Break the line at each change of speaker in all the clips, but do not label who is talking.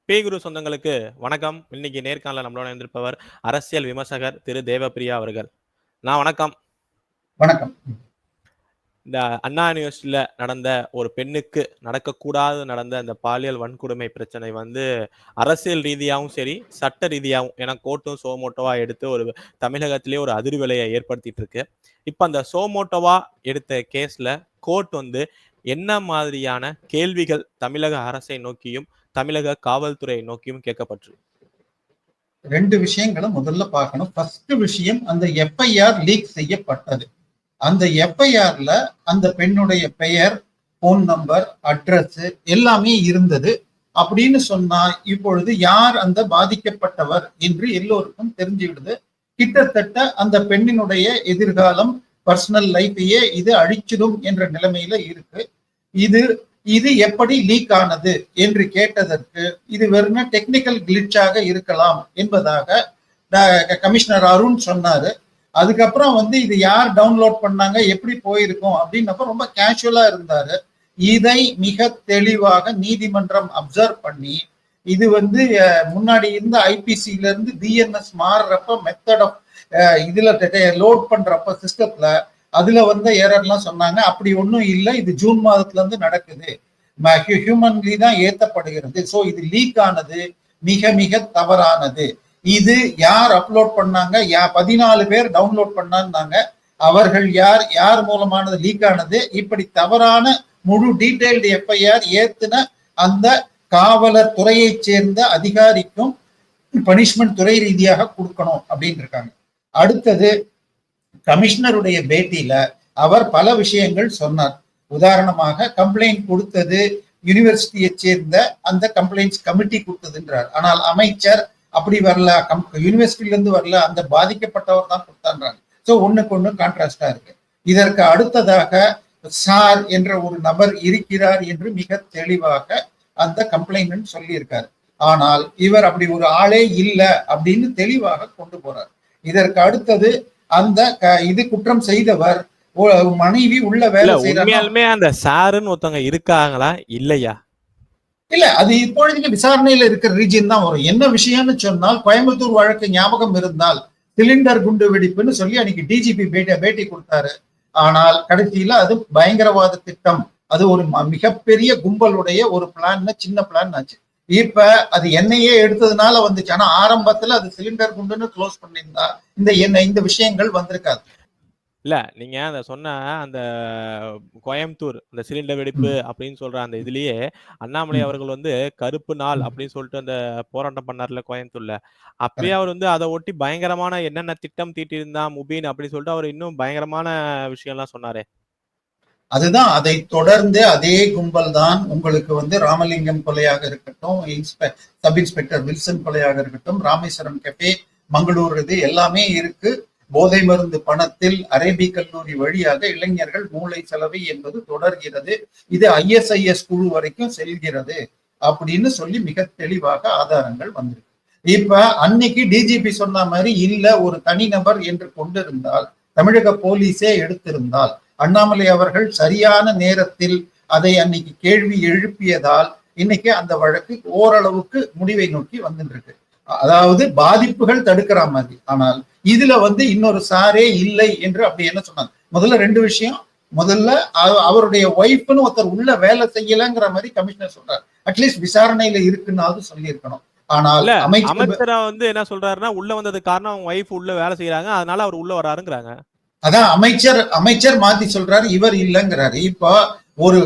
குரு சொந்தங்களுக்கு வணக்கம். இன்னைக்கு நேர்காணல நம்மளோட இருந்திருப்பவர் அரசியல் விமர்சகர் திரு தேவப்பிரியா அவர்கள். வணக்கம்.
வணக்கம்.
இந்த அண்ணா யூனிவர்சிட்டியில நடந்த ஒரு பெண்ணுக்கு நடக்கக்கூடாது நடந்த இந்த பாலியல் வன்கொடுமை பிரச்சனை அரசியல் ரீதியாகவும் சரி, சட்ட ரீதியாகவும் ஏன்னா கோர்ட்டும் சோமோட்டோவா எடுத்து ஒரு தமிழகத்திலேயே ஒரு அதிர்வலையை ஏற்படுத்திட்டு இருக்கு. இப்ப அந்த சோமோட்டோவா எடுத்த கேஸ்ல கோர்ட் என்ன மாதிரியான கேள்விகள் தமிழக அரசை நோக்கியும் தமிழக காவல்துறை நோக்கியும் கேட்கப்பட்டு
ரெண்டு விஷயங்களும் முதல்ல பார்க்கணும். ஃபர்ஸ்ட் விஷயம், அந்த எஃப்ஐஆர் லீக் செய்யப்பட்டது. அந்த எஃப்ஐஆர்ல அந்த பெண்ணுடைய பெயர், போன் நம்பர், அட்ரஸ் எல்லாமே இருந்தது. அப்படின்னு சொன்னா இப்பொழுது யார் அந்த பாதிக்கப்பட்டவர் என்று எல்லோருக்கும் தெரிஞ்சுவிடுது. கிட்டத்தட்ட அந்த பெண்ணினுடைய எதிர்காலம், பர்சனல் லைஃபையே இது அழிச்சிடும் என்ற நிலைமையில இருக்கு. இது எப்படி லீக் ஆனது என்று கேட்டதற்கு இது வெறும் டெக்னிக்கல் கிளிச்சாக இருக்கலாம் என்பதாக கமிஷனர் அருண் சொன்னாரு. அதுக்கப்புறம் இது யார் டவுன்லோட் பண்ணாங்க, எப்படி போயிருக்கும் அப்படின்னப்ப ரொம்ப கேஷுவலா இருந்தாரு. இதை மிக தெளிவாக நீதிமன்றம் அப்சர்வ் பண்ணி இது முன்னாடி இருந்த ஐபிசில இருந்து பிஎன்எஸ் மாறுறப்ப மெத்தட் ஆஃப் இதுல லோட் பண்றப்ப சிஸ்டத்துல அதுல எரர்லாம் சொன்னாங்க. அப்படி ஒன்றும் இல்லை, இது ஜூன் மாதத்துல இருந்து நடக்குது, ஹியூமன்லி தான் ஏத்தப்படுகிறது. ஸோ இது லீக் ஆனது மிக மிக தவறானது. இது யார் அப்லோட் பண்ணாங்க, 14 பேர் டவுன்லோட் பண்ணாங்க, அவர்கள் யார், யார் மூலமானது லீக் ஆனது, இப்படி தவறான முழு டீடைல்டு எஃப்ஐஆர் ஏத்துன அந்த காவலர் துறையை சேர்ந்த அதிகாரிக்கும் பனிஷ்மெண்ட் துறை ரீதியாக கொடுக்கணும் அப்படின்னு இருக்காங்க. அடுத்தது, கமிஷனருடைய பேட்டியில அவர் பல விஷயங்கள் சொன்னார். உதாரணமாக கம்ப்ளைண்ட் கொடுத்தது யூனிவர்சிட்டியை சேர்ந்த அந்த கம்ப்ளைண்ட்ஸ் கமிட்டி கொடுத்ததுன்றார். ஆனால் அமைச்சர் அப்படி வரல, யூனிவர்சிட்டில இருந்து வரல, அந்த பாதிக்கப்பட்டவர் தான் கொடுத்தான்றாங்க. ஸோ ஒண்ணுக்கு ஒண்ணு கான்ட்ராஸ்டா இருக்கு. இதற்கு அடுத்ததாக சார் என்ற ஒரு நபர் இருக்கிறார் என்று மிக தெளிவாக அந்த கம்ப்ளைண்ட் சொல்லியிருக்காரு. ஆனால் இவர் அப்படி ஒரு ஆளே இல்லை அப்படின்னு தெளிவாக கொண்டு போறார். இதற்கு அடுத்தது, அந்த இது குற்றம் செய்தவர் மனைவி உள்ள வேலை
செய்யறாங்க. அந்த சாருன்னு ஒருத்தவங்க இருக்காங்களா இல்லையா?
இல்ல, அது இப்பொழுதுக்கு விசாரணையில இருக்கிற ரீஜன் தான் வரும். என்ன விஷயம்னு சொன்னால், கோயம்புத்தூர் வழக்கு ஞாபகம் இருந்தால் சிலிண்டர் குண்டு வெடிப்புன்னு சொல்லி அன்னைக்கு டிஜிபி பேட்டி கொடுத்தாரு. ஆனால் கடைசியில அது பயங்கரவாத திட்டம், அது ஒரு மிகப்பெரிய கும்பலுடைய ஒரு பிளான், சின்ன பிளான் ஆச்சு. இப்ப அது எண்ணெயே எடுத்ததுனால வந்துச்சு. ஆனா ஆரம்பத்துல அது சிலிண்டர் குண்டுன்னு க்ளோஸ் பண்ணியிருந்தா இந்த விஷயங்கள் வந்திருக்காது.
இல்ல, நீங்க அந்த சொன்ன அந்த கோயம்புத்தூர் அந்த சிலிண்டர் வெடிப்பு அப்படின்னு சொல்ற அந்த இதுலயே அண்ணாமலை அவர்கள் கருப்பு நாள் அப்படின்னு சொல்லிட்டு அந்த போராட்டம் பண்ணார்ல கோயம்புத்தூர்ல. அப்பயே அவர் அதை ஒட்டி பயங்கரமான என்னென்ன திட்டம் தீட்டி இருந்தா முபீன் அப்படின்னு சொல்லிட்டு அவர் இன்னும் பயங்கரமான விஷயம் எல்லாம் சொன்னாரே.
அதுதான், அதை தொடர்ந்து அதே கும்பல் தான் உங்களுக்கு ராமலிங்கம் கொலையாக இருக்கட்டும், சப் இன்ஸ்பெக்டர் வில்சன் கொலையாக இருக்கட்டும், ராமேஸ்வரம் கெஃபே, மங்களூர், இது எல்லாமே இருக்கு. போதை மருந்து பணத்தில் அரேபி கல்லூரி வழியாக இளைஞர்கள் மூளை செலவை என்பது தொடர்கிறது. இது ISIS குழு வரைக்கும் செல்கிறது அப்படின்னு சொல்லி மிக தெளிவாக ஆதாரங்கள் வந்திருக்கு. இப்ப அன்னைக்கு டிஜிபி சொன்ன மாதிரி இல்ல, ஒரு தனிநபர் என்று கொண்டிருந்தால், தமிழக போலீஸே எடுத்திருந்தால், அண்ணாமலை அவர்கள் சரியான நேரத்தில் அதை அன்னைக்கு கேள்வி எழுப்பியதால் இன்னைக்கு அந்த வழக்கு ஓரளவுக்கு முடிவை நோக்கி வந்துருக்கு. அதாவது பாதிப்புகள் தடுக்கிற மாதிரி. ஆனால் இதுல இன்னொரு சாரே இல்லை என்று அப்படி என்ன சொன்னாங்க. முதல்ல ரெண்டு விஷயம். முதல்ல அவருடைய ஒய்ஃப்னு ஒருத்தர் உள்ள வேலை செய்யலங்கிற மாதிரி கமிஷனர் சொல்றாரு. அட்லீஸ்ட் விசாரணையில இருக்குன்னாவது சொல்லி இருக்கணும். ஆனால்
அமைச்சர் என்ன சொல்றாருன்னா, உள்ள வந்தது காரணம் அவங்க ஒய்ஃப் உள்ள வேலை செய்யறாங்க, அதனால அவர் உள்ள வராருங்கிறாங்க.
அதான் அமைச்சர் மாத்தி சொல்றாரு, இவர் இல்லைங்கிறாரு. இப்போ ஒரு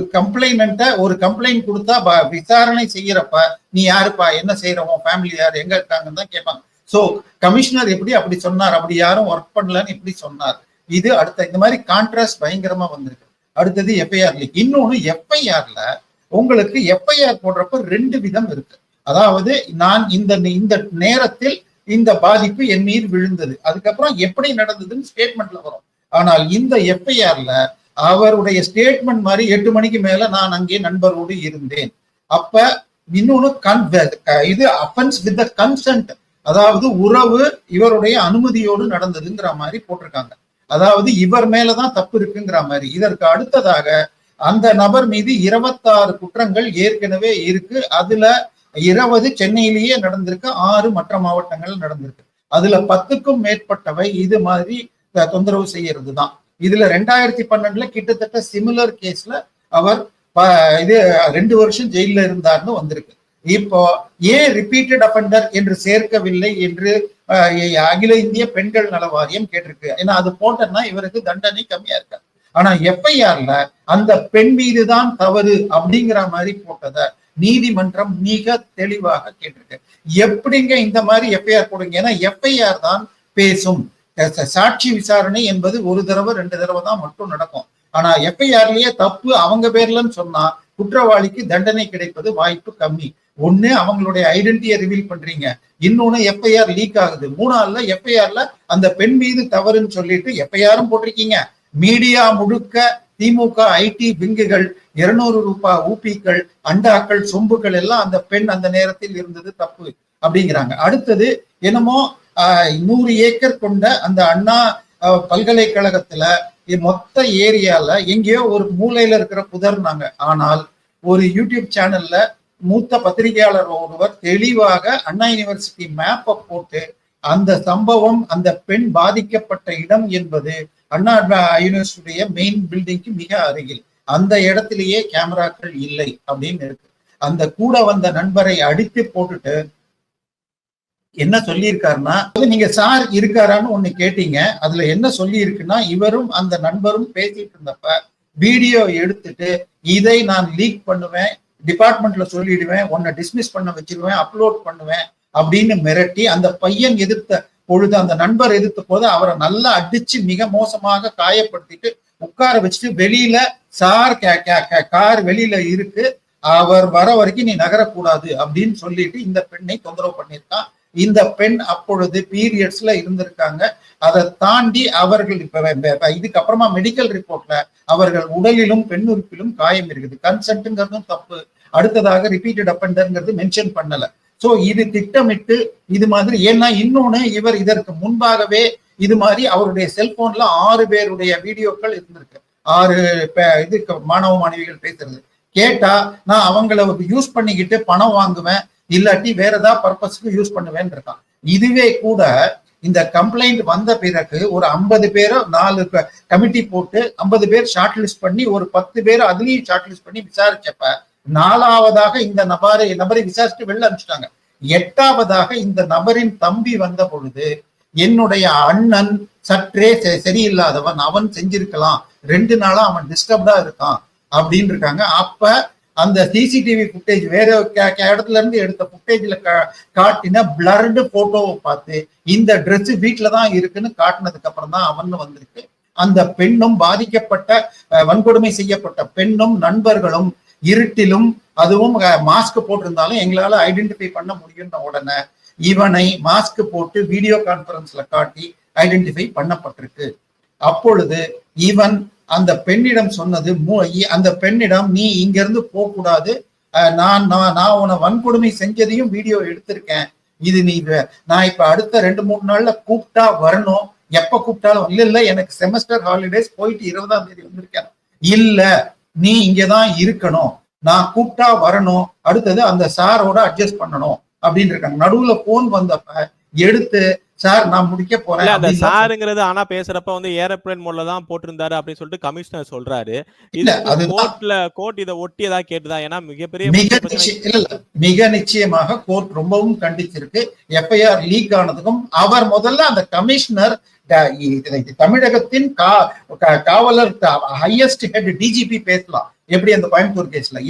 கம்ப்ளைண்ட் கொடுத்தா விசாரணை செய்யறப்ப நீ யாருப்பா, என்ன செய்யறவன், ஃபேமிலி யாரு, எங்க இருக்காங்கன்னு தான் கேட்பாங்க. சோ கமிஷனர் எப்படி அப்படி சொன்னார், அப்படி யாரும் ஒர்க் பண்ணலன்னு எப்படி சொன்னார். இது அடுத்த இந்த மாதிரி கான்ட்ராஸ்ட் பயங்கரமா வந்திருக்கு. அடுத்தது எஃப்ஐஆர் லீக். இன்னொன்னு, எஃப்ஐஆர்ல உங்களுக்கு எஃப்ஐஆர் போடுறப்ப ரெண்டு விதம் இருக்கு. அதாவது நான் இந்த நேரத்தில் இந்த பாதிப்பு என் மீது விழுந்தது, அதுக்கப்புறம் எப்படி நடந்ததுன்னு ஸ்டேட்மெண்ட்ல வரும். ஆனால் இந்த எஃப்ஐஆர்ல அவருடைய ஸ்டேட்மெண்ட் மாதிரி 8 மணிக்கு மேல நான் அங்கே நண்பரோடு இருந்தேன். அப்ப இன்னொன்னு இது அஃபென்ஸ் வித் த கன்சென்ட், அதாவது உறவு இவருடைய அனுமதியோடு நடந்ததுங்கிற மாதிரி போட்டிருக்காங்க. அதாவது இவர் மேலதான் தப்பு இருக்குங்கிற மாதிரி. இதற்கு அடுத்ததாக அந்த நபர் மீது 26 குற்றங்கள் ஏற்கனவே இருக்கு. அதுல 20 சென்னையிலேயே நடந்திருக்கு, 6 மற்ற மாவட்டங்கள் நடந்திருக்கு. அதுல 10க்கும் மேற்பட்டவை இது மாதிரி தொந்தரவு செய்யறது தான். இதுல 2012 கிட்டத்தட்ட சிமிலர் கேஸ்ல அவர் இது 2 வருஷம் ஜெயில இருந்தார்னு வந்திருக்கு. இப்போ ஏன் ரிப்பீட்டட் அஃபெண்டர் என்று சேர்க்கவில்லை என்று அகில இந்திய பெண்கள் நல வாரியம் கேட்டிருக்கு. ஏன்னா அது போட்டோம்னா இவருக்கு தண்டனை கம்மியா இருக்காது. ஆனா எஃப்ஐஆர்ல அந்த பெண் மீதுதான் தவறு அப்படிங்கிற மாதிரி போட்டத நீதிமன்றம் மிக தெளிவாக கேட்டிருக்கு. எப்படிங்க இந்த மாதிரி எஃப்ஐஆர் போடுங்க? ஏன்னா எஃப்ஐஆர் தான் பேசும். சாட்சி விசாரணை என்பது 1 தடவை 2 தடவை தான் மட்டும் நடக்கும். ஆனா எஃப்ஐஆர்லயே தப்பு அவங்க பேர்லன்னு சொன்னா குற்றவாளிக்கு தண்டனை கிடைப்பது வாய்ப்பு கம்மி. ஒண்ணு அவங்களுடைய ஐடென்டிட்டியை ரிவீல் பண்றீங்க, இன்னொன்னு எஃப்ஐஆர் லீக் ஆகுது, 3ஆவது எஃப்ஐஆர்ல அந்த பெண் மீது தவறுன்னு சொல்லிட்டு எஃப்ஐஆரும் போட்டிருக்கீங்க. மீடியா முழுக்க திமுக ஐடி விங்குகள் 200 ரூபாய் ஊபிக்கள் அண்டாக்கள் சொம்புகள் எல்லாம் அந்த பெண் அந்த நேரத்தில் இருந்தது தப்பு அப்படிங்கிறாங்க. அடுத்தது என்னமோ 100 ஏக்கர் கொண்ட அந்த அண்ணா பல்கலைக்கழகத்துல மொத்த ஏரியால எங்கேயோ ஒரு மூலையில இருக்கிற புதர்னாங்க. ஆனால் ஒரு யூடியூப் சேனல்ல மூத்த பத்திரிகையாளர் ஒருவர் தெளிவாக அண்ணா யூனிவர்சிட்டி மேப்பை போட்டு அந்த சம்பவம் அந்த பெண் பாதிக்கப்பட்ட இடம் என்பது அண்ணா யூனிவர்சிட்டியுடைய மெயின் பில்டிங்க்கு மிக அருகில், அந்த இடத்திலேயே கேமராக்கள் இல்லை அப்படின்னு இருக்கு. அந்த கூட வந்த நண்பரை அடித்து போட்டுட்டு என்ன சொல்லி இருக்காருன்னா, நீங்க சார் இருக்காரான்னு ஒண்ணு கேட்டீங்க, அதுல என்ன சொல்லி இருக்குன்னா, இவரும் அந்த நண்பரும் பேசிட்டு இருந்தப்ப வீடியோ எடுத்துட்டு இதை நான் லீக் பண்ணுவேன், டிபார்ட்மெண்ட்ல சொல்லிடுவேன், உன்னை டிஸ்மிஸ் பண்ண வச்சிருவேன், அப்லோட் பண்ணுவேன் அப்படின்னு மிரட்டி அந்த பையன் எதிர்த்த பொழுது, அந்த நண்பர் எதிர்த்த போது அவரை நல்லா அடிச்சு மிக மோசமாக காயப்படுத்திட்டு உட்கார வச்சுட்டு வெளியில சார் கார் வெளியில இருக்கு, அவர் வர வரைக்கும் நீ நகரக்கூடாது அப்படின்னு சொல்லிட்டு இந்த பெண்ணை தொந்தரவு பண்ணியிருக்கான். இந்த பெண் அப்பொழுது பீரியட்ஸ்ல இருந்திருக்காங்க. அதை தாண்டி அவர்கள் இப்ப இதுக்கப்புறமா மெடிக்கல் ரிப்போர்ட்ல அவர்கள் உடலிலும் பெண்ணுறுப்பிலும் காயம் இருக்குது. கன்சென்ட்ங்கிறதும் தப்பு. அடுத்ததாக ரிப்பீட்டட் அஃபெண்டர்ங்கிறது மென்ஷன் பண்ணல. சோ இது திட்டமிட்டு இது மாதிரி, ஏன்னா இன்னொன்னு இவர் இதற்கு முன்பாகவே இது மாதிரி அவருடைய செல்போன்ல 6 பேருடைய வீடியோக்கள் இருந்திருக்கு. 6 இதுக்கு மாணவ மாணவிகள் பேசுறது கேட்டா நான் அவங்கள யூஸ் பண்ணிக்கிட்டு பணம் வாங்குவேன், இல்லாட்டி வேற ஏதாவது பர்பஸ்க்கு யூஸ் பண்ணுவேன்னு இருக்கான். இதுவே கூட இந்த கம்ப்ளைண்ட் வந்த பிறகு ஒரு 50 பேரை 4 கமிட்டி போட்டு 50 பேர் ஷார்ட் லிஸ்ட் பண்ணி ஒரு 10 பேர் அதுலயும் ஷார்ட் லிஸ்ட் பண்ணி விசாரிச்சப்ப 4ஆவதாக இந்த நபரை விசாரிச்சுட்டு வெளில அனுப்பிச்சிட்டாங்க. 8ஆவதாக இந்த நபரின் தம்பி வந்த பொழுது என்னுடைய அண்ணன் சற்றே சரியில்லாதவன், அவன் செஞ்சிருக்கலாம், 2 நாளா அவன் டிஸ்டர்ப்டா இருக்கான் அப்படின்னு இருக்காங்க. அப்ப அந்த சிசிடிவி புட்டேஜ் வேற இடத்துல இருந்து எடுத்த புட்டேஜ்ல காட்டின பிளர்டு போட்டோவை பார்த்து இந்த ட்ரெஸ் வீட்டுல தான் இருக்குன்னு காட்டினதுக்கு அப்புறம் தான் அவன் வந்திருக்கு. அந்த பெண்ணும் பாதிக்கப்பட்ட வன்கொடுமை செய்யப்பட்ட பெண்ணும் நண்பர்களும் இருட்டிலும் அதுவும் மாஸ்க் போட்டிருந்தாலும் எங்களால ஐடென்டிஃபை பண்ண முடியும்னு உடனே இவனை மாஸ்க் போட்டு வீடியோ கான்பரன்ஸ்ல காட்டி ஐடென்டிஃபை பண்ணப்பட்டிருக்கு. அப்பொழுது இவன் அந்த பெண்ணிடம் சொன்னது, அந்த பெண்ணிடம் நீ இங்க இருந்து போக கூடாது, நான் உன வன்கொடுமை செஞ்சதையும் வீடியோ எடுத்திருக்கேன், இது நீ நான் இப்ப அடுத்த 2-3 நாள்ல கூப்பிட்டா வரணும், எப்ப கூப்பிட்டாலும் இல்ல எனக்கு செமஸ்டர் ஹாலிடேஸ் போயிட்டு 20ஆம் தேதி வந்திருக்கேன், இல்ல நீ இங்கதான் இருக்கணும், நான் கூப்பிட்டா வரணும், அடுத்தது அந்த சாரோட அட்ஜஸ்ட் பண்ணணும் அப்படின்னு இருக்காங்க. நடுவுல போன் வந்தப்ப எடுத்து சார் நான் முடிக்க போறேன்.
அந்த சாருங்கிறது ஆனா பேசுறப்ப வந்து ஏரோப்ளேன் மோட்ல தான் போட்டிருந்தாரு அப்படின்னு சொல்லிட்டு கமிஷனர் சொல்றாரு. கோர்ட் இதை ஒட்டி ஏதாவது கேட்டுதான்? ஏன்னா
மிக நிச்சயமாக கோர்ட் ரொம்பவும் கண்டிச்சிருக்கு. எஃப்ஐஆர் லீக் ஆனதுக்கும் அவர் முதல்ல அந்த கமிஷனர் தமிழகத்தின் காவலர் ஹையஸ்ட் ஹெட் டிஜிபி பேசலாம், எப்படி அந்த கோயம்புத்தூர் கேஸ்ல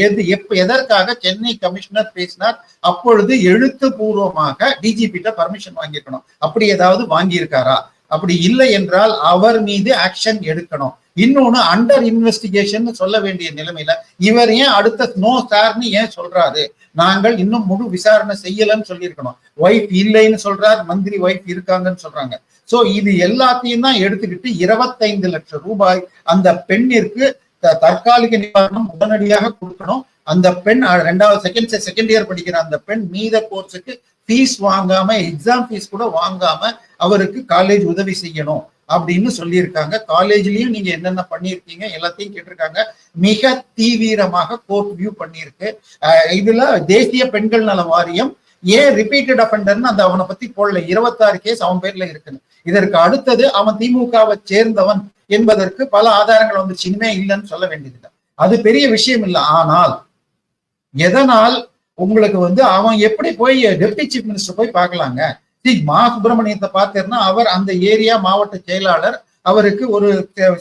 எதற்காக சென்னை கமிஷனர் பேசினார், அப்பொழுது எழுத்துப்பூர்வமாக டிஜிபிட்ட பர்மிஷன் வாங்கியிருக்கணும், அப்படி ஏதாவது வாங்கியிருக்காரா? அப்படி இல்லை என்றால் அவர் மீது ஆக்ஷன் எடுக்கணும். இன்னொன்னு அண்டர் இன்வெஸ்டிகேஷன் சொல்ல வேண்டிய நிலைமையில இவர் ஏன் அடுத்த நோ சார்னு ஏன் சொல்றாரு? நாங்கள் இன்னும் முழு விசாரணை செய்யலன்னு சொல்லியிருக்கணும். ஒய்ஃப் இல்லைன்னு சொல்றார், மந்திரி ஒய்ஃப் இருக்காங்கன்னு சொல்றாங்க. சோ இது எல்லாத்தையும் தான் எடுத்துக்கிட்டு 25 லட்சம் ரூபாய் அந்த பெண்ணிற்கு தற்காலிக நிவாரணம் உடனடியாக கொடுக்கணும். அந்த பெண் செகண்ட் இயர் படிக்கிற அந்த பெண் மீத கோர்ஸுக்கு ஃபீஸ் வாங்காம, எக்ஸாம் ஃபீஸ் கூட வாங்காம அவருக்கு காலேஜ் உதவி செய்யணும் அப்படின்னு சொல்லியிருக்காங்க. காலேஜ்லயும் நீங்க என்னென்ன பண்ணியிருக்கீங்க எல்லாத்தையும் கேட்டிருக்காங்க. மிக தீவிரமாக கோர்ட் வியூ பண்ணியிருக்கு. இதுல தேசிய பெண்கள் நல வாரியம் ஏன் ரிப்பீட்டட் அஃபெண்டர்னு அந்த அவனை பத்தி போடல. 26 கேஸ் அவன் பேர்ல இருக்குன்னு. இதற்கு அடுத்தது அவன் திமுகவை சேர்ந்தவன் என்பதற்கு பல ஆதாரங்கள் வந்துச்சு. இனிமே இல்லைன்னு சொல்ல வேண்டியதில்லை, அது பெரிய விஷயம் இல்லை. ஆனால் எதனால் உங்களுக்கு அவன் எப்படி போய் டெப்டி சீஃப் மினிஸ்டர் போய் பார்க்கலாங்க? மா சுப்பிரமணியத்தை பார்த்தேன்னா அவர் அந்த ஏரியா மாவட்ட செயலாளர், அவருக்கு ஒரு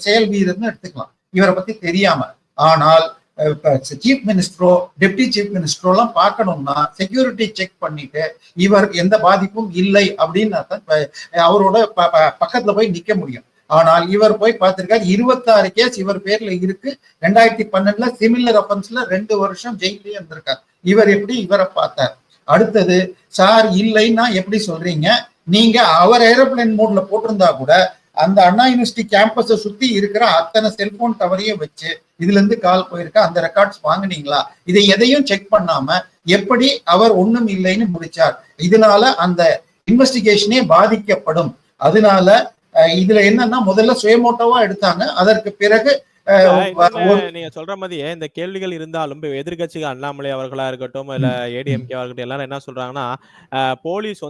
செயல் வீரர்னு எடுத்துக்கலாம் இவரை பத்தி தெரியாம. ஆனால் சீஃப் மினிஸ்டரோ டெப்டி சீஃப் மினிஸ்டரோ எல்லாம் பார்க்கணும்னா செக்யூரிட்டி செக் பண்ணிட்டு இவர் எந்த பாதிப்பும் இல்லை அப்படின்னு அவரோட பக்கத்துல போய் நிக்க முடியும். ஆனால் இவர் போய் பார்த்திருக்காரு. 26 கேஸ் இவர் பேர்ல இருக்கு. 2012 சிமிலர் அஃபென்ஸ்ல 2 வருஷம் ஜெயிலே இருந்திருக்காரு. இவர் எப்படி இவரை பார்த்தார்? அடுத்தது, சார் இல்லைன்னா எப்படி சொல்றீங்க? நீங்க அவர் ஏரோப்ளேன் மோட்ல போட்டிருந்தா கூட அந்த அண்ணா யூனிவர்சிட்டி கேம்பஸை சுத்தி இருக்கிற அத்தனை செல்போன் டவரையும் வச்சு இதுல இருந்து கால் போயிருக்கா, அந்த ரெக்கார்ட்ஸ் வாங்கினீங்களா? இதை எதையும் செக் பண்ணாம எப்படி அவர் ஒண்ணும் இல்லைன்னு முடிச்சார்? இதனால அந்த இன்வெஸ்டிகேஷனே பாதிக்கப்படும். அதனால இதுல என்னன்னா முதல்ல சுயமோட்டோவா எடுத்தாங்க, அதற்கு பிறகு
நீங்க சொல்ற மாதிரியே இந்த கேள்விகள் இருந்தாலும் எதிர்கட்சிகள் அண்ணாமலை அவர்களா இருக்கட்டும் இல்ல ஏடிஎம்கே இருக்கட்டும் எல்லாரும் என்ன சொல்றாங்கன்னா, போலீஸ்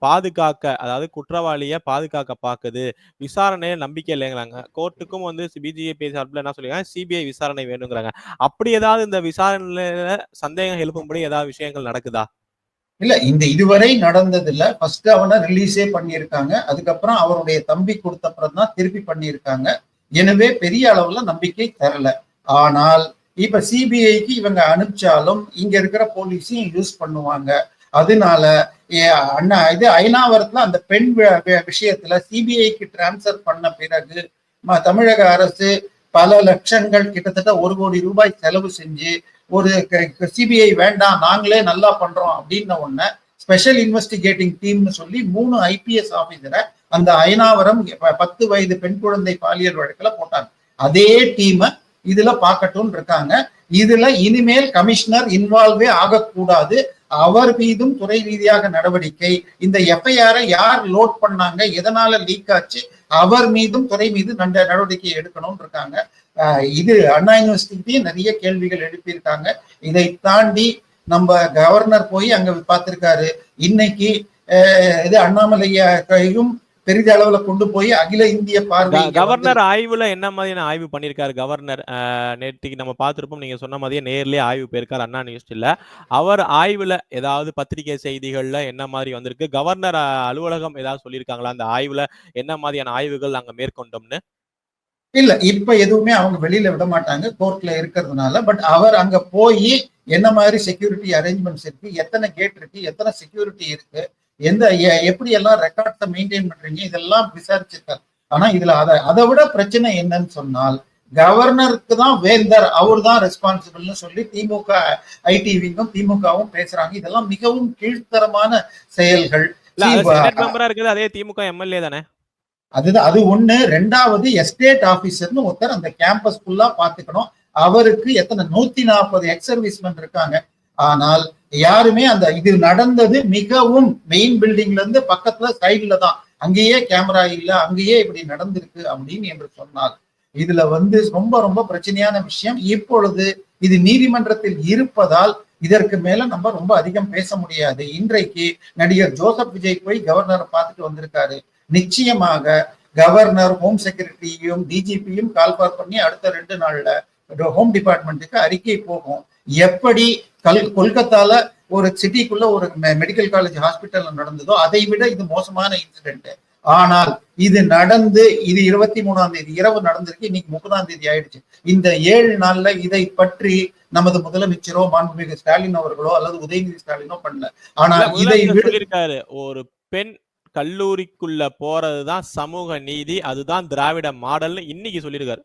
பாதுகாக்க, அதாவது குற்றவாளிய பாதுகாக்க பாக்குது, விசாரணையை நம்பிக்கை இல்லைங்கிறாங்க. கோர்ட்டுக்கும் பிஜேபி சார்பில் என்ன சொல்லிருக்காங்க, சிபிஐ விசாரணை வேணுங்கிறாங்க. அப்படி ஏதாவது இந்த விசாரணையில சந்தேகம் எழுப்பும்படி ஏதாவது விஷயங்கள் நடக்குதா?
இல்ல, இந்த இதுவரை நடந்தது இல்ல. ஃபர்ஸ்ட் அவனை ரிலீஸே பண்ணியிருக்காங்க, அதுக்கப்புறம் அவருடைய தம்பி கொடுத்தப்புறம் தான் திருப்பி பண்ணியிருக்காங்க. எனவே பெரிய அளவுல நம்பிக்கை தரல. ஆனால் இப்ப சிபிஐக்கு இவங்க அனுப்பிச்சாலும் இங்க இருக்கிற போலீஸையும் யூஸ் பண்ணுவாங்க. அதனால இது அயனாவரத்துல அந்த பெண் விஷயத்துல சிபிஐக்கு டிரான்ஸ்பர் பண்ண பிறகு தமிழக அரசு பல லட்சங்கள், கிட்டத்தட்ட 1 கோடி ரூபாய் செலவு செஞ்சு ஒரு சிபிஐ வேண்டாம் நாங்களே நல்லா பண்றோம் அப்படின்ன உடனே ஸ்பெஷல் இன்வெஸ்டிகேட்டிங் டீம்னு சொல்லி 3 ஐபிஎஸ் ஆபீசரை அந்த அயனாவரம் 10 வயது பெண் குழந்தை பாலியல் வழக்குல போட்டாங்க. அதே டீமை இதுல பார்க்கட்டும் இருக்காங்க. இதுல இனிமேல் கமிஷனர் இன்வால்வே ஆகக்கூடாது, அவர் மீதும் துறை ரீதியாக நடவடிக்கை. இந்த எஃப்ஐஆரை யார் லோட் பண்ணாங்க, எதனால லீக் ஆச்சு, அவர் மீதும் துறை மீது நடவடிக்கை எடுக்கணும் இருக்காங்க. இது அண்ணா யூனிவர்சிட்டியும் நிறைய கேள்விகள் எழுப்பியிருக்காங்க. இதை தாண்டி நம்ம கவர்னர் போய் அங்க பார்த்திருக்காரு. இன்னைக்கு இது அண்ணாமலையும் பெரிதளவுல கொண்டு போய் அகில இந்திய பார்வை.
கவர்னர் ஆய்வுல என்ன மாதிரியான ஆய்வு பண்ணிருக்காரு? கவர்னர் நேற்றுக்கு நம்ம பார்த்திருப்போம், நீங்க சொன்ன மாதிரியே நேர்லயே ஆய்வு போயிருக்காரு அண்ணா யூனிவர்சிட்டியில. அவர் ஆய்வுல ஏதாவது பத்திரிகை செய்திகள்ல என்ன மாதிரி வந்திருக்கு? கவர்னர் அலுவலகம் ஏதாவது சொல்லியிருக்காங்களா அந்த ஆய்வுல என்ன மாதிரியான ஆய்வுகள் அங்க மேற்கொண்டோம்னு?
இல்ல, இப்ப எதுவுமே அவங்க வெளியில விட மாட்டாங்க கோர்ட்ல இருக்கிறதுனால. பட் அவர் அங்க போய் என்ன மாதிரி செக்யூரிட்டி அரேஞ்ச்மெண்ட்ஸ் இருக்கு, எத்தனை கேட் இருக்கு, எத்தனை செக்யூரிட்டி இருக்கு, எப்படி எல்லாம் ரெக்கார்ட்ஸை மெயின்டைன் பண்றீங்க, இதெல்லாம் விசாரிச்சிருக்காரு. ஆனா இதுல அதை விட பிரச்சனை என்னன்னு சொன்னால், கவர்னருக்கு தான் வேந்தர், அவர் தான் ரெஸ்பான்சிபிள்னு சொல்லி திமுக ஐடிவிக்கும் திமுகவும் பேசுறாங்க. இதெல்லாம் மிகவும் கீழ்த்தரமான செயல்கள்.
அதே திமுக எம்எல்ஏ தானே?
அது ஒண்ணு. ரெண்டாவது, எஸ்டேட் ஆபீசர்னு ஒருத்தர் அந்த கேம்பஸ் ஃபுல்லா பாத்துக்கணும். அவருக்கு எத்தனை 140 எக்ஸ் சர்வீஸ்மென் இருக்காங்க. ஆனால் யாருமே இது நடந்தது மிகவும் மெயின் பில்டிங்ல இருந்து பக்கத்துல சைட்ல தான், அங்கேயே கேமரா இல்ல, அங்கேயே இப்படி நடந்திருக்கு அப்படின்னு என்று சொன்னால் இதுல ரொம்ப ரொம்ப பிரச்சனையான விஷயம். இப்பொழுது இது நீதிமன்றத்தில் இருப்பதால் இதற்கு மேல நம்ம ரொம்ப அதிகம் பேச முடியாது. இன்றைக்கு நடிகர் ஜோசப் விஜய் போய் கவர்னரை பார்த்துட்டு வந்திருக்காரு. நிச்சயமாக கவர்னர், ஹோம் செக்ரட்டரியும் டிஜிபியும் கால்பார் பண்ணி அடுத்த 2 நாள்ல ஹோம் டிபார்ட்மெண்ட்டுக்கு அறிக்கை போகும். எப்படி கொல்கத்தால ஒரு சிட்டிக்குள்ள ஒரு மெடிக்கல் காலேஜ் ஹாஸ்பிட்டல் நடந்ததோ அதை விட இது மோசமான இன்சிடென்ட். ஆனால் இது நடந்து, இது 23ஆம் தேதி இரவு நடந்திருக்கு, இன்னைக்கு 30ஆம் தேதி ஆயிடுச்சு. இந்த 7 நாள்ல இதை பற்றி நமது முதலமைச்சரோ மாண்புமிகு ஸ்டாலின் அவர்களோ அல்லது உதயநிதி ஸ்டாலினோ பண்ணல. ஆனால் இதை
சொல்லியிருக்காரு, ஒரு பெண் கல்லூரிக்குள்ள போறதுதான் சமூக நீதி, அதுதான் திராவிட மாடல்னு இன்னைக்கு சொல்லியிருக்காரு.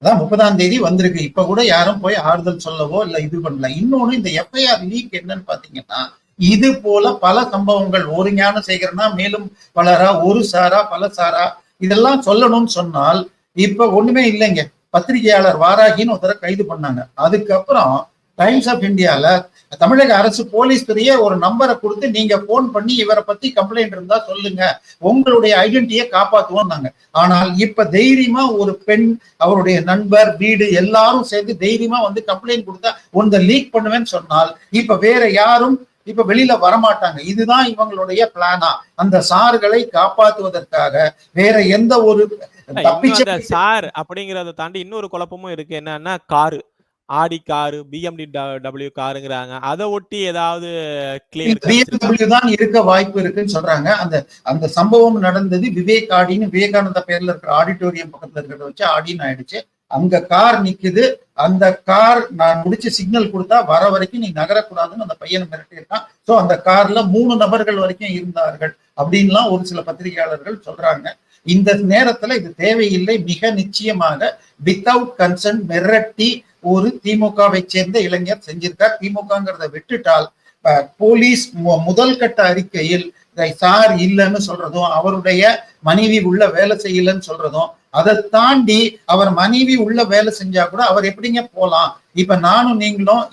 அதான் 30ஆம் தேதி வந்திருக்கு. இப்ப கூட யாரும் போய் ஆறுதல் சொல்லவோ இல்ல இது பண்ணல. இன்னொன்னு, இந்த எஃப்ஐஆர் லீக் என்னன்னு பாத்தீங்கன்னா, இது போல பல சம்பவங்கள் ஒரு ஞானசேகரனா மேலும் பலரா, ஒரு சாரா பல சாரா, இதெல்லாம் சொல்லணும்னு சொன்னால் இப்ப ஒண்ணுமே இல்லைங்க. பத்திரிகையாளர் வாராகின்னு ஒருத்தர கைது பண்ணாங்க. அதுக்கப்புறம் டைம்ஸ் ஆஃப் இந்தியால தமிழக அரசு போலீஸ் துறையே ஒரு நம்பரை கொடுத்து நீங்க போன் பண்ணி இவரை பத்தி கம்ப்ளைண்ட் இருந்தா சொல்லுங்க, உங்களுடைய ஐடென்டிட்டியை காப்பாத்துவோம் நாங்க. ஆனால் இப்ப தைரியமா ஒரு பெண், அவருடைய நண்பர், வீடு எல்லாரும் சேர்ந்து தைரியமா வந்து கம்ப்ளைண்ட் கொடுத்தா ஒன்றை லீக் பண்ணுவேன்னு சொன்னால் இப்ப வேற யாரும் இப்ப வெளியில வரமாட்டாங்க. இதுதான் இவங்களுடைய பிளானா, அந்த சார்களை காப்பாற்றுவதற்காக. வேற எந்த ஒரு
சார் அப்படிங்கறத தாண்டி இன்னொரு குழப்பமும் இருக்கு. என்னன்னா காரு, ஆடி காரு, BMW காருங்கிறாங்க. அதை ஒட்டி ஏதாவது
BMW தான் இருக்க வாய்ப்பு இருக்குன்னு சொல்றாங்க. அந்த சம்பவம் நடந்தது விவேக் ஆடின்னு விவேகானந்தா பேர்ல இருக்கிற ஆடிட்டோரியம் பக்கத்துல இருக்கிறத வச்சு ஆடின்னு ஆயிடுச்சு. அங்க கார் நிக்குது, அந்த கார் நான் முடிச்சு சிக்னல் கொடுத்தா வர வரைக்கும் நீ நகரக்கூடாதுன்னு அந்த பையனை மிரட்டியிருக்கான். சோ அந்த கார்ல 3 நபர்கள் வரைக்கும் இருந்தார்கள் அப்படின்லாம் ஒரு சில பத்திரிகையாளர்கள் சொல்றாங்க. இந்த நேரத்துல இது தேவையில்லை. மிக நிச்சயமாக வித்தவுட் கன்சர்ன் மிரட்டி ஒரு திமுகவை சேர்ந்த இளைஞர் செஞ்சிருக்கார். திமுகங்கிறத விட்டுட்டால் போலீஸ் முதல் கட்ட அறிக்கையில் சார் இல்லைன்னு சொல்றதும், அவருடைய மனைவி உள்ள வேலை செய்யலன்னு சொல்றதும், அதை தாண்டி அவர் மனைவி உள்ள வேலை செஞ்சா கூட அவர் எப்படிங்க போலாம்? இப்ப நானும் நீங்களும்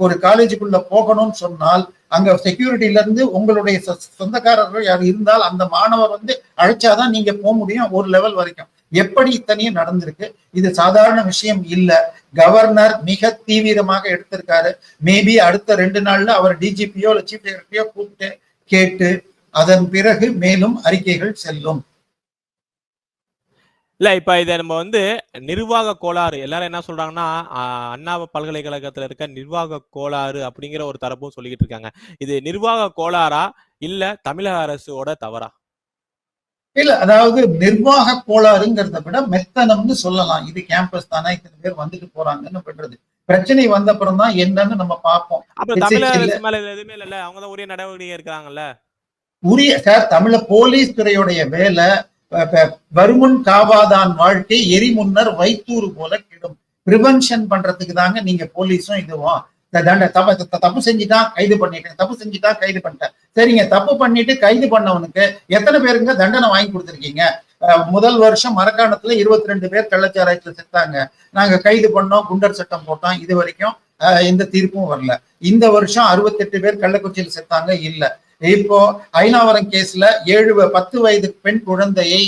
ஒரு காலேஜுக்குள்ள போகணும்னு சொன்னால் அங்க செக்யூரிட்டில இருந்து உங்களுடைய சொந்தக்காரர்கள் யார் இருந்தால் அந்த மாணவர் வந்து அழைச்சாதான் நீங்க போக முடியும் ஒரு லெவல் வரைக்கும். எப்படி இத்தனையும் நடந்திருக்கு? இது சாதாரண விஷயம் இல்ல. கவர்னர் மிக தீவிரமாக எடுத்திருக்காரு. மேபி அடுத்த 2 நாள்ல அவர் டிஜிபியோ இல்ல சீஃப் செக்ரட்டரியோ கூப்பிட்டு கேட்டு அதன் பிறகு மேலும் அறிக்கைகள் செல்லும்.
இல்ல இப்ப இதை நம்ம வந்து நிர்வாக கோளாறு, எல்லாரும் என்ன சொல்றாங்கன்னா அண்ணா பல்கலைக்கழகத்துல இருக்க நிர்வாக கோளாறு அப்படிங்கிற ஒரு தரப்பும் சொல்லிக்கிட்டு இருக்காங்க. இது நிர்வாக கோளாறா இல்ல தமிழக அரசோட தவறா?
இல்ல, அதாவது நிர்வாக கோளாறுங்கிறத விட மெத்தனம்னு சொல்லலாம். இது கேம்பஸ் தானே, இத்தனை பேர் வந்துட்டு போறாங்கன்னு பண்றது. பிரச்சனை வந்த அப்புறம் தான் என்னன்னு நம்ம பார்ப்போம்.
அப்புறம் தமிழக அரசு மேல எதுவுமே இல்ல, அவங்க தான் உரிய நடவடிக்கை இருக்காங்கல்ல.
உரிய சார், தமிழ போலீஸ் துறையுடைய வேலை வருமுன் காவாதான் வாழ்க்கை எரி முன்னர் வைத்தூறு போல கிடும். பிரிவென்ஷன் பண்றதுக்கு தாங்க நீங்க போலீஸும் இதுவும். தப்பு செஞ்சுட்டான் கைது பண்ணிட்டேன், தப்பு செய்துட்டான் கைது பண்ணிட்டேன். சரிங்க, தப்பு பண்ணிட்டு கைது பண்ணவனுக்கு எத்தனை பேருங்க தண்டனை வாங்கி கொடுத்துருக்கீங்க? முதல் வருஷம் மரக்காணத்துல 22 பேர் கள்ளச்சாராயத்துல செத்தாங்க. நாங்க கைது பண்ணோம், குண்டர் சட்டம் போட்டோம், இது வரைக்கும் எந்த தீர்ப்பும் வரல. இந்த வருஷம் 68 பேர் கள்ளக்குறிச்சியில் செத்தாங்க, இல்ல. இப்போ ஐநாவரம் கேஸ்ல 10 வயது பெண் குழந்தையை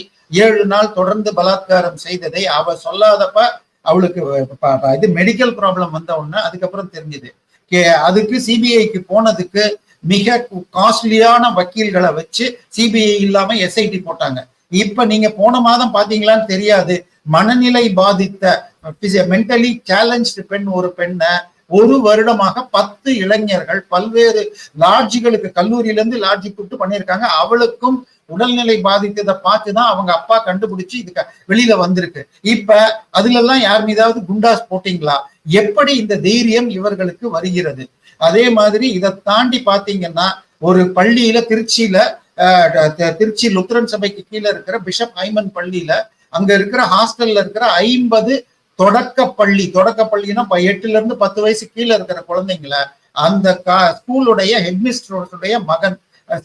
7 நாள் தொடர்ந்து பலாத்காரம் செய்ததை அவ சொல்லாதப்ப அவளுக்கு இது மெடிக்கல் ப்ராப்ளம் வந்த உடனே அதுக்கப்புறம் தெரிஞ்சது. அதுக்கு சிபிஐக்கு போனதுக்கு மிக காஸ்ட்லியான வக்கீல்களை வச்சு சிபிஐ இல்லாம எஸ்ஐடி போட்டாங்க. இப்ப நீங்க போன மாதம் பாத்தீங்களான்னு தெரியாது, மனநிலை பாதித்த மென்டலி சேலஞ்ச்டு பெண் ஒரு பெண்ணை 1 வருடமாக 10 இளைஞர்கள் பல்வேறு லாட்ஜுகளுக்கு, கல்லூரியில இருந்து லாட்ஜி கூப்பிட்டு பண்ணியிருக்காங்க. அவளுக்கும் உடல்நிலை பாதித்ததை பார்த்துதான் அவங்க அப்பா கண்டுபிடிச்சு இதுக்கு வெளியில வந்திருக்கு. இப்ப அதுல எல்லாம் யார் மீதாவது குண்டாஸ் போட்டீங்களா? எப்படி இந்த தைரியம் இவர்களுக்கு வருகிறது? அதே மாதிரி இதை தாண்டி பாத்தீங்கன்னா ஒரு பள்ளியில திருச்சி லுத்ரன் சபைக்கு கீழே இருக்கிற பிஷப் ஐமன் பள்ளியில அங்க இருக்கிற ஹாஸ்டல்ல இருக்கிற 50 தொடக்கப்பள்ளினா 8ல இருந்து 10 வயசு கீழே இருக்கிற குழந்தைங்களை அந்த ஸ்கூலுடைய ஹெட்மிஸ்டருடைய மகன்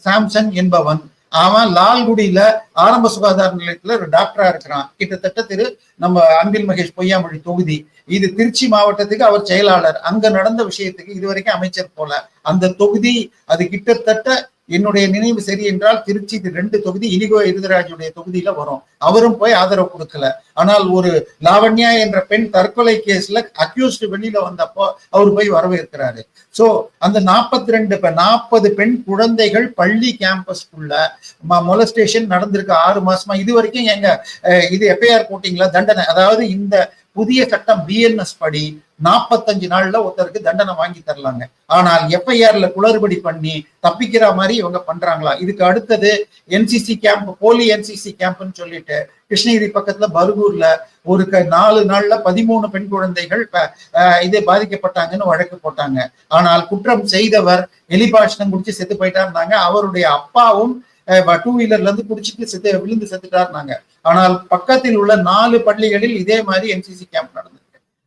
சாம்சன் என்பவன், அவன் லால்குடியில ஆரம்ப சுகாதார நிலையத்துல ஒரு டாக்டரா இருக்கிறான். கிட்டத்தட்ட நம்ம அன்பில் மகேஷ் பொய்யாமொழி தொகுதி, இது திருச்சி மாவட்டத்துக்கு அவர் செயலாளர். அங்க நடந்த விஷயத்துக்கு இதுவரைக்கும் அமைச்சர் போல. அந்த தொகுதி அது கிட்டத்தட்ட என்னுடைய நினைவு சரி என்றால் திருச்சி 2 தொகுதி இனிகோ இருதராஜுடைய தொகுதியில வரும். அவரும் போய் ஆதரவு கொடுக்கல. ஆனால் ஒரு லாவண்யா என்ற பெண் தற்கொலை கேஸ்ல அக்யூஸ்ட் வெளியில வந்தப்போ அவர் போய் வரவேற்கிறாரு. சோ அந்த 40 பெண் குழந்தைகள் பள்ளி கேம்பஸ்க்குள்ள மொலஸ்டேஷன் நடந்திருக்கு 6 மாசமா. இது வரைக்கும் இது எஃப்ஐஆர் போட்டீங்களா? தண்டனை, அதாவது இந்த புதிய சட்டம் பிஎன்எஸ் படி 45 நாள்ல ஒருத்தருக்கு தண்டனை வாங்கி தரலாங்க. ஆனால் எஃப்ஐஆர்ல குளறுபடி பண்ணி தப்பிக்கிற மாதிரி இவங்க பண்றாங்களா? இதுக்கு அடுத்தது என்சிசி கேம்ப், போலி என்சிசி கேம்ப்னு சொல்லிட்டு கிருஷ்ணகிரி பக்கத்துல பர்கூர்ல ஒரு 4 நாள்ல 13 பெண் குழந்தைகள் இது பாதிக்கப்பட்டாங்கன்னு வழக்கு போட்டாங்க. ஆனால் குற்றம் செய்தவர் எலிபாஷனம் குடிச்சு செத்து போயிட்டாருந்தாங்க. அவருடைய அப்பாவும் 2 வீலர்ல இருந்து குடிச்சிட்டு விழுந்து செத்துட்டாருனாங்க. ஆனால் பக்கத்தில் உள்ள 4 பள்ளிகளில் இதே மாதிரி என்சிசி கேம்ப் நடந்திருக்கு.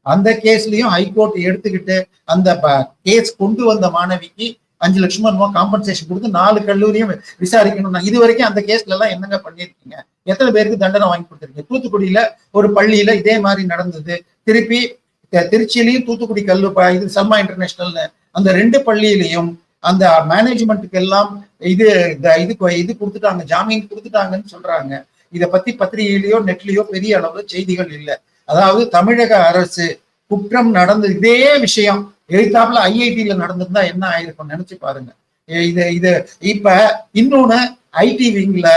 அந்த கேஸ்லயும் ஹைகோர்ட் எடுத்துக்கிட்டு அந்த கேஸ் கொண்டு வந்த மாணவிக்கு 5 லட்சம் காம்பன்சேஷன் கொடுத்து 4 கல்லூரியும் விசாரிக்கணும். இது வரைக்கும் அந்த கேஸ்ல எல்லாம் என்னங்க பண்ணிருக்கீங்க? எத்தனை பேருக்கு தண்டனை வாங்கி கொடுத்துருக்கீங்க? தூத்துக்குடியில ஒரு பள்ளியில இதே மாதிரி நடந்தது. திருப்பி திருச்சியிலையும் தூத்துக்குடி இது சல்மா இன்டர்நேஷனல் அந்த 2 பள்ளியிலையும் அந்த மேனேஜ்மெண்ட்டுக்கு எல்லாம் இது கொடுத்துட்டாங்க, ஜாமீன் கொடுத்துட்டாங்கன்னு சொல்றாங்க. இதை பத்தி பத்திரிகையிலயோ நெட்லயோ பெரிய அளவுல செய்திகள் இல்லை. அதாவது தமிழக அரசு குற்றம் நடந்து இதே விஷயம் எழுத்தாப்புல ஐஐடியில நடந்திருந்தா என்ன ஆயிருக்கும் நினைச்சு பாருங்க. இது இப்ப இன்னொன்னு ஐடி விங்ல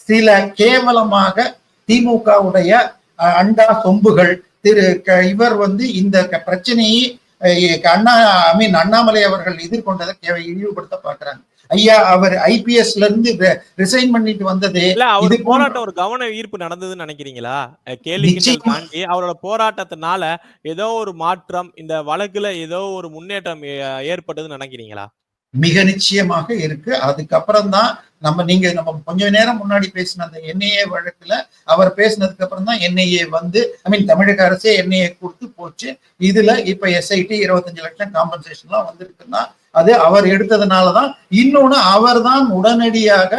சில கேவலமாக திமுகவுடைய அண்டா சொம்புகள் இவர் இந்த பிரச்சனையை அண்ணாமலை அவர்கள் எதிர்கொண்டதை இழிவுபடுத்த பாக்குறாங்க. ஐயா அவர் ஐபிஎஸ்ல இருந்து ரிசைன் பண்ணிட்டு வந்ததே
இது போராட்டம் ஒரு கவன ஈர்ப்பு நடந்ததுன்னு நினைக்கிறீங்களா? கேள்வி தாண்டி அவரோட போராட்டத்தினால ஏதோ ஒரு மாற்றம் இந்த வழக்குல ஏதோ ஒரு முன்னேற்றம் ஏற்பட்டதுன்னு நினைக்கிறீங்களா?
மிக நிச்சயமாக இருக்கு. அதுக்கப்புறம் தான் நம்ம கொஞ்ச நேரம் முன்னாடி பேசின அந்த என்ஐஏ வழக்குல அவர் பேசினதுக்கு அப்புறம் தான் என்ஐஏ தமிழக அரசே என்ஐஏ கொடுத்து போச்சு. இதுல இப்ப எஸ்ஐடி 25 லட்சம் காம்பன்சேஷன் எல்லாம் வந்திருக்குன்னா அது அவர் எடுத்ததுனாலதான். இன்னொன்னு அவர் தான் உடனடியாக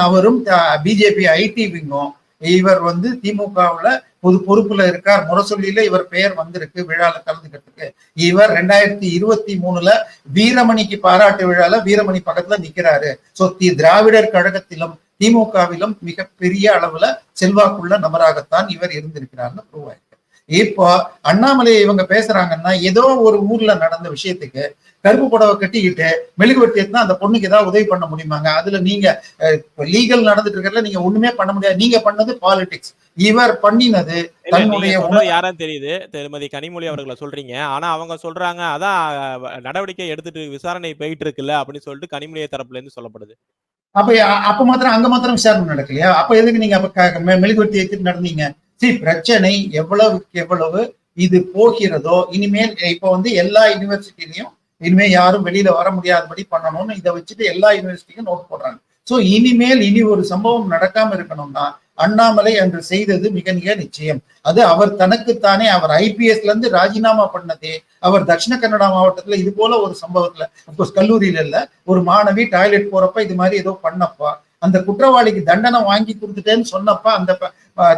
அவரும் பிஜேபி ஐடி விங்கும் இவர் திமுகவுல பொறுப்புல இருக்கார். முரசொலியில இவர் பெயர் வந்திருக்கு விழால கலந்துக்கிறதுக்கு. இவர் 2023 வீரமணிக்கு பாராட்டு விழால வீரமணி பக்கத்துல நிக்கிறாரு. சோ திராவிடர் கழகத்திலும் திமுகவிலும் மிகப்பெரிய அளவுல செல்வாக்குள்ள நபராகத்தான் இவர் இருந்திருக்கிறார்னு ப்ரூவ் ஆயிருக்கு. இப்போ அண்ணாமலை இவங்க பேசுறாங்கன்னா ஏதோ ஒரு ஊர்ல நடந்த விஷயத்துக்கு கருப்பு புடவை கட்டிக்கிட்டு மெழுகுவர்த்தி ஏத்தினா அந்த பொண்ணுக்கு ஏதாவது உதவி பண்ண முடியுமாங்க? அதுல நீங்க லீகல் நடந்துட்டு இருக்கிறதுல நீங்க ஒண்ணுமே பண்ண முடியாது. நீங்க பண்ணது பாலிடிக்ஸ். இவர் பண்ணினது தன்னுடைய
யாரும் தெரியுது திருமதி கனிமொழி அவர்களை சொல்றீங்க. ஆனா அவங்க சொல்றாங்க அதான் நடவடிக்கை எடுத்துட்டு விசாரணை போயிட்டு இருக்குல்ல அப்படின்னு சொல்லிட்டு கனிமொழி தரப்புல இருந்து சொல்லப்படுது.
அப்ப மாத்திரம் அங்க மாத்திரம் விசாரணை நடக்கலையா? அப்ப எதுக்கு நீங்க மெழுகுவர்த்தி ஏத்திட்டு நடந்தீங்க? பிரச்சனை எவ்வளவு இது போகிறதோ இனிமேல் இப்ப எல்லா யூனிவர்சிட்டிலையும் இனிமே யாரும் வெளியில வர முடியாதபடி பண்ணணும்னு இதை வச்சுட்டு எல்லா யூனிவர்சிட்டியும் நோட் போடுறாங்க. சோ இனிமேல் ஒரு சம்பவம் நடக்காம இருக்கணும்னா அண்ணாமலை அன்று செய்தது மிக மிக நிச்சயம். அது அவர் தனக்குத்தானே அவர் ஐபிஎஸ்ல இருந்து ராஜினாமா பண்ணதே அவர் தட்சிண கன்னடா மாவட்டத்துல இது போல ஒரு சம்பவத்துல அப்கோர்ஸ் கல்லூரியில இல்ல ஒரு மாணவி டாய்லெட் போறப்ப இது மாதிரி ஏதோ பண்ணப்பா அந்த குற்றவாளிக்கு தண்டனை வாங்கி கொடுத்துட்டேன்னு சொன்னப்ப அந்த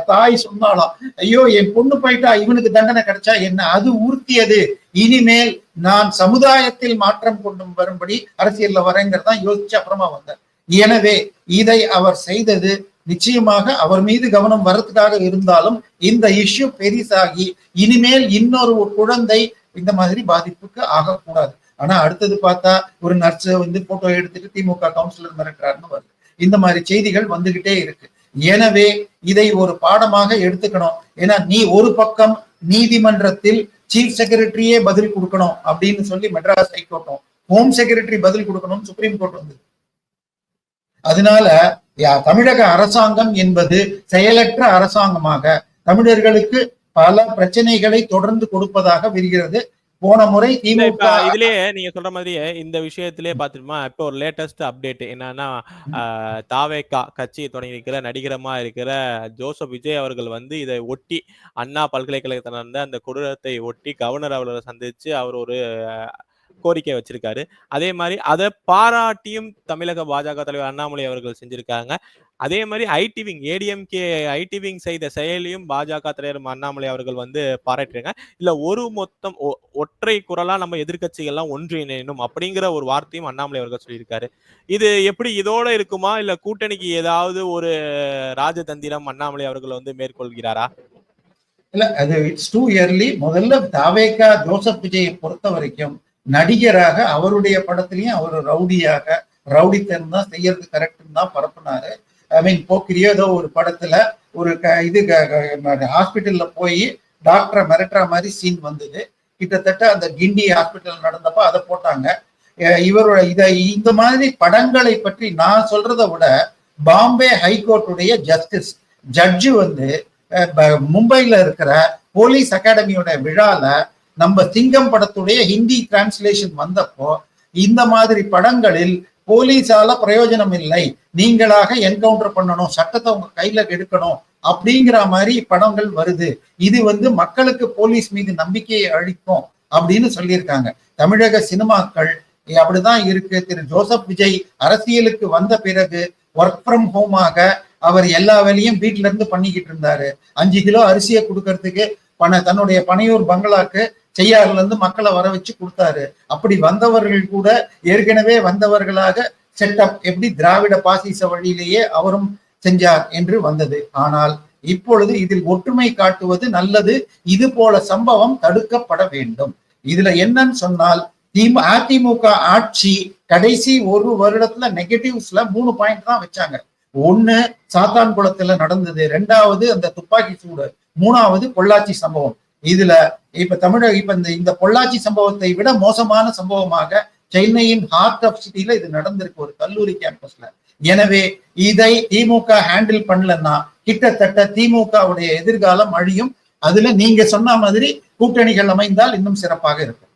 தாய் சொன்னாலாம், ஐயோ என் பொண்ணு போயிட்டா இவனுக்கு தண்டனை கிடைச்சா என்ன? அது உறுத்தியது. இனிமேல் நான் சமுதாயத்தில் மாற்றம் கொண்டு வரும்படி அரசியல்ல வரேங்கிறதா யோசிச்சு அப்புறமா வந்தார். எனவே இதை அவர் செய்தது நிச்சயமாக அவர் மீது கவனம் வர்றதுக்காக இருந்தாலும் இந்த இஷ்யூ பெரிசாகி இனிமேல் இன்னொரு குழந்தை இந்த மாதிரி பாதிப்புக்கு ஆகக்கூடாது. ஆனா அடுத்தது பார்த்தா ஒரு நர்ஸ் போட்டோ எடுத்துட்டு திமுக கவுன்சிலர் மிரட்டுறாருன்னு வருது. இந்த மாதிரி செய்திகள் வந்துகிட்டே இருக்கு. எனவே இதை ஒரு பாடமாக எடுத்துக்கணும். ஏன்னா நீ ஒரு பக்கம் நீதிமன்றத்தில் சீஃப் செக்ரட்டரியே பதில் கொடுக்கணும் அப்படின்னு சொல்லி மெட்ராஸ் ஹைகோர்ட்டும் ஹோம் செக்ரட்டரி பதில் கொடுக்கணும்னு சுப்ரீம் கோர்ட் வந்தது. அதனால தமிழக அரசாங்கம் என்பது செயலற்ற அரசாங்கமாக தமிழர்களுக்கு பல பிரச்சனைகளை தொடர்ந்து கொடுப்பதாக வருகிறது. போன முறை திமுக
இதுலயே நீங்க சொல்ற மாதிரியே இந்த விஷயத்திலே பாத்துமா இப்ப ஒரு லேட்டஸ்ட் அப்டேட் என்னன்னா தாவேகா கட்சி தொடங்கி இருக்கிற நடிகரமா இருக்கிற ஜோசப் விஜய் அவர்கள் இதை ஒட்டி அண்ணா பல்கலைக்கழகத்தில் நடந்த அந்த கொடூரத்தை ஒட்டி கவர்னர் அவர்களை சந்திச்சு அவர் ஒரு கோரிக்கை வச்சிருக்காரு. அதே மாதிரி அதை பாராட்டியும் தமிழக பாஜக தலைவர் அண்ணாமலை அவர்கள் செஞ்சிருக்காங்க. அதே மாதிரி ஐடிவிங் ஏடிஎம்கே ஐடிவிங் செய்த செயலியும் பாஜக தலைவர் அண்ணாமலை அவர்கள் பாராட்டுறாங்க. இல்ல ஒற்றை குரலா நம்ம எதிர்கட்சிகள்லாம் ஒன்றிணையணும் அப்படிங்கிற ஒரு வார்த்தையும் அண்ணாமலை அவர்கள் சொல்லியிருக்காரு. இது எப்படி இதோட இருக்குமா இல்ல கூட்டணிக்கு ஏதாவது ஒரு ராஜதந்திரம் அண்ணாமலை அவர்கள் மேற்கொள்கிறாரா?
இல்ல அது இட்ஸ் டூ இயர்லி. முதல்ல தாவேகா ஜோசப் விஜயை பொறுத்த வரைக்கும் நடிகராக அவருடைய படத்திலையும் அவர் ரவுடியாக ரவுடித்தனம் தான் செய்யறது கரெக்ட்னு தான் பரப்புனாரு. போக்கிரியோ ஏதோ ஒரு படத்துல ஒரு ஹாஸ்பிட்டல்ல போய் டாக்டரை மிரட்டுற மாதிரி சீன் வந்தது. கிட்டத்தட்ட அந்த கிண்டி ஹாஸ்பிட்டல் நடந்தப்ப அதை போட்டாங்க. இவரோட இந்த மாதிரி படங்களை பற்றி நான் சொல்றதை விட பாம்பே ஹைகோர்ட்டுடைய ஜட்ஜு மும்பைல இருக்கிற போலீஸ் அகாடமியோட விழால நம்ம சிங்கம் படத்துடைய ஹிந்தி டிரான்ஸ்லேஷன் வந்தப்போ இந்த மாதிரி படங்களில் போலீஸால பிரயோஜனம் இல்லை, நீங்களாக என்கவுண்டர் பண்ணணும், சட்டத்தை உங்க கையில எடுக்கணும் அப்படிங்கிற மாதிரி படங்கள் வருது. இது மக்களுக்கு போலீஸ் மீது நம்பிக்கையை அளிக்கும் அப்படின்னு சொல்லியிருக்காங்க. தமிழக சினிமாக்கள் அப்படிதான் இருக்கு. திரு ஜோசப் விஜய் அரசியலுக்கு வந்த பிறகு ஒர்க் ஃப்ரம் ஹோமாக அவர் எல்லா வேலையும் வீட்டுல இருந்து பண்ணிக்கிட்டு இருந்தாரு. 5 கிலோ அரிசியை கொடுக்கறதுக்கு தன்னுடைய பனையூர் பங்களாக்கு செய்யாறுல இருந்து மக்களை வர வச்சு கொடுத்தாரு. அப்படி வந்தவர்கள் கூட ஏற்கனவே வந்தவர்களாக செட்டப் எப்படி திராவிட பாசிச வழியிலேயே அவரும் செஞ்சார் என்று வந்தது. ஆனால் இப்பொழுது இதில் ஒற்றுமை காட்டுவது நல்லது. இது போல சம்பவம் தடுக்கப்பட வேண்டும். இதுல என்னன்னு சொன்னால், அதிமுக ஆட்சி கடைசி ஒரு வருடத்துல நெகட்டிவ்ஸ்ல 3 பாயிண்ட் தான் வச்சாங்க. ஒண்ணு சாத்தான்குளத்துல நடந்தது, 2வது அந்த துப்பாக்கி சூடு, 3வது பொள்ளாச்சி சம்பவம். இதுல இப்ப இந்த பொள்ளாச்சி சம்பவத்தை விட மோசமான சம்பவமாக சென்னையின் ஹார்ட் ஆஃப் சிட்டில இது நடந்திருக்கு, ஒரு கல்லூரி கேம்பஸ்ல. எனவே இதை திமுக ஹேண்டில் பண்ணலன்னா கிட்டத்தட்ட திமுகவுடைய எதிர்காலம் அழியும். அதுல நீங்க சொன்ன மாதிரி கூட்டணிகள் அமைந்தால் இன்னும் சிறப்பாக இருக்கும்.